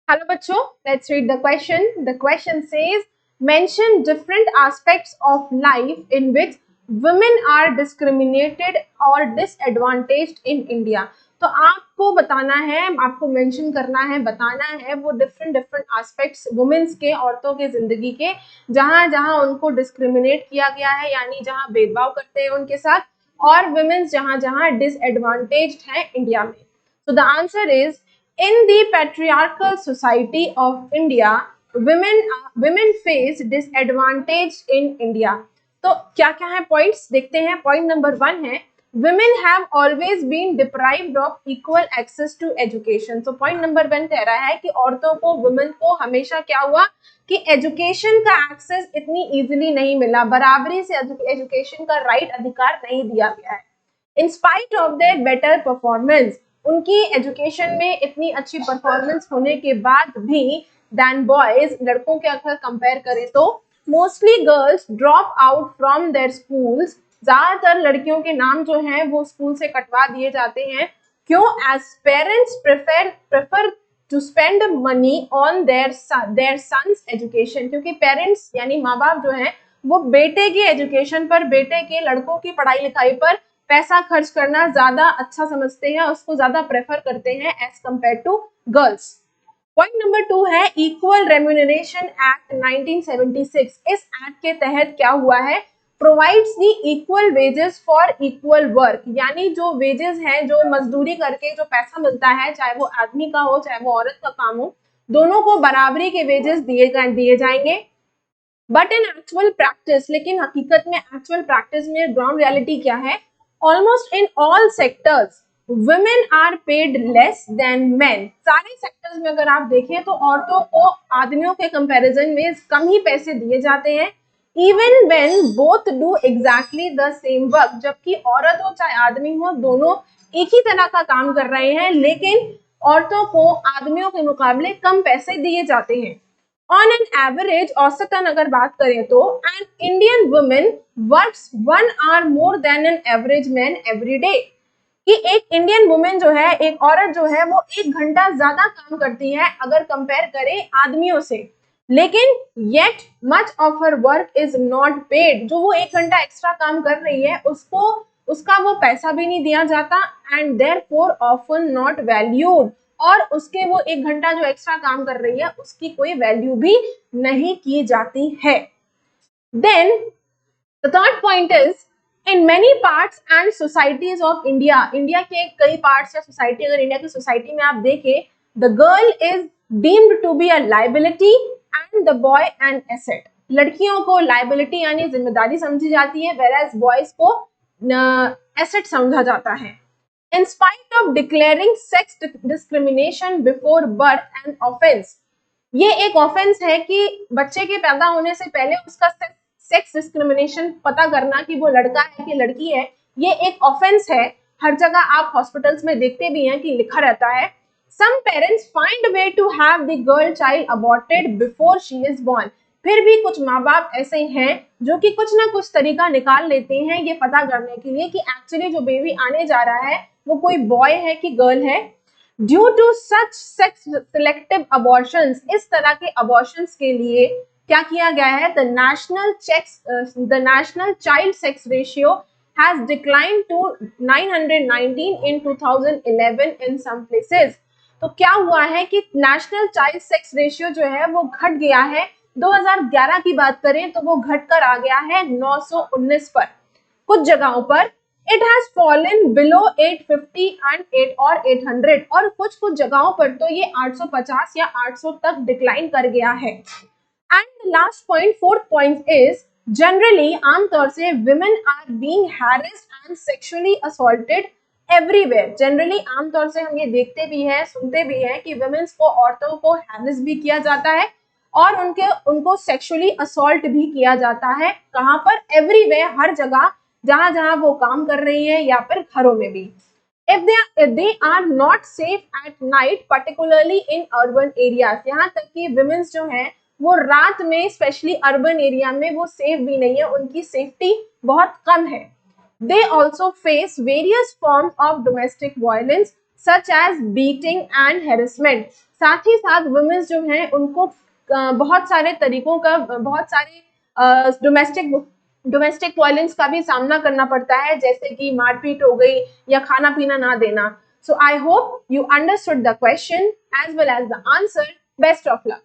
Hello बच्चों, let's read the question. The question says, mention different aspects of life in which women are discriminated or disadvantaged in India. तो आपको बताना है, आपको mention करना है, बताना है वो डिफरेंट एस्पेक्ट्स वुमेन्स के, औरतों के जिंदगी के, जहां जहां उनको डिस्क्रिमिनेट किया गया है, यानी जहां भेदभाव करते हैं उनके साथ, और वुमेन्स जहां जहां डिसएडवांटेज्ड है इंडिया में. So the answer is, in the patriarchal society of India, women face disadvantage in India. तो क्या क्या है पॉइंट्स देखते हैं. पॉइंट नंबर 1 है, women have always been deprived of equal access to education. तो पॉइंट नंबर 1 कह रहा है कि औरतों को, वुमेन को हमेशा क्या हुआ कि एजुकेशन का एक्सेस इतनी इजीली नहीं मिला, बराबरी से एजुकेशन का राइट अधिकार नहीं दिया गया है. In spite of their better performance, उनकी एजुकेशन में इतनी अच्छी परफॉर्मेंस होने के बाद भी देन बॉयज, लड़कों के अगर कंपेयर करें तो mostly girls drop out from there schools. ज्यादातर लड़कियों के नाम जो हैं वो स्कूल से कटवा दिए जाते हैं. क्यों? As parents prefer to spend money on their sons education. क्योंकि पेरेंट्स यानी माँ बाप जो हैं वो बेटे की एजुकेशन पर, बेटे के, लड़कों की पढ़ाई लिखाई पर पैसा खर्च करना ज्यादा अच्छा समझते हैं, उसको ज्यादा प्रेफर करते हैं as compared to girls. Point number 2 है, इक्वल रेम्यूनरेशन एक्ट 1976. इस एक्ट के तहत क्या हुआ है, provides the equal wages for equal work. यानी जो वेजेस हैं, जो मजदूरी करके जो पैसा मिलता है, चाहे वो आदमी का हो चाहे वो औरत का काम हो, दोनों को बराबरी के वेजेस दिए जाएंगे. बट इन एक्चुअल प्रैक्टिस, लेकिन हकीकत में, एक्चुअल प्रैक्टिस में ग्राउंड रियलिटी क्या है, almost in all sectors women are paid less than men. सारे सेक्टर्स में अगर आप देखें तो औरतों को आदमियों के कंपैरिजन में कम ही पैसे दिए जाते हैं. Even when both do exactly the same work, जबकि औरत हो चाहे आदमी हो, दोनों एक ही तरह का काम कर रहे हैं, लेकिन औरतों को आदमियों के मुकाबले कम पैसे दिए जाते हैं. ऑन एन एवरेज, औसतन अगर बात करें तो, an Indian women works 1 hour more than an average man every day. कि एक इंडियन वुमेन जो है, एक औरत जो है, वो 1 घंटा ज्यादा काम करती है अगर कंपेयर करें आदमियों से, लेकिन yet much of her work is not paid. जो वो 1 घंटा एक्स्ट्रा काम कर रही है उसको, उसका वो पैसा भी नहीं दिया जाता, and therefore often not valued. और उसके वो 1 घंटा जो एक्स्ट्रा काम कर रही है उसकी कोई वैल्यू भी नहीं की जाती है. Then the third point is, in many parts and societies of India, India के कई पार्ट्स या सोसाइटी, अगर इंडिया की सोसाइटी में आप देखें, the girl is deemed to be a liability and the boy an asset. लड़कियों को लाइबिलिटी यानी जिम्मेदारी समझी जाती है, वेराज बॉयज को एसेट समझा जाता है. In spite of declaring sex discrimination before birth an offense, ये एक ऑफेंस है कि बच्चे के पैदा होने से पहले उसका सेक्स डिस्क्रिमिनेशन पता करना कि वो लड़का है कि लड़की है, ये एक ऑफेंस है. हर जगह आप हॉस्पिटल्स में देखते भी हैं कि लिखा रहता है. Some parents find a way to have the girl child aborted before she is born. फिर भी कुछ माँ बाप ऐसे हैं जो कि कुछ ना कुछ तरीका निकाल लेते हैं ये पता करने के लिए कि एक्चुअली जो बेबी आने जा रहा है वो कोई बॉय है कि गर्ल है. Due to such sex selective abortions, इस तरह के अबॉर्शंस के लिए क्या किया गया है, the national child sex ratio has declined to 919 in 2011 in some places. तो क्या हुआ है कि नेशनल चाइल्ड सेक्स रेशियो जो है वो घट गया है. 2011 की बात करें तो वो घटकर आ गया है 919 पर. कुछ जगहों पर it has fallen below 850 and 800, और कुछ जगहों पर तो ये 850 या 800 तक डिक्लाइन कर गया है. And last point, fourth point is, generally, आमतौर से, women are being harassed and sexually assaulted everywhere. Generally आमतौर से हम ये देखते भी हैं, सुनते भी हैं कि वुमेन्स को, औरतों को हैरेस भी किया जाता है और उनको सेक्सुअली असॉल्ट भी किया जाता है. कहां पर? एवरीवेयर, हर जगह जहां जहां वो काम कर रही है या फिर घरों में भी. if they are not safe at night, particularly in urban areas, यहाँ तक कि women's जो हैं वो रात में, स्पेशली अर्बन एरिया में, वो सेफ भी नहीं है, उनकी सेफ्टी बहुत कम है. They also face various forms of domestic violence. Such as beating and harassment. साथ ही साथ वुमेन्स जो हैं उनको बहुत सारे तरीकों का, बहुत सारे डोमेस्टिक वायलेंस का भी सामना करना पड़ता है, जैसे कि मारपीट हो गई या खाना पीना ना देना। So I hope you understood the question as well as the answer. Best of luck.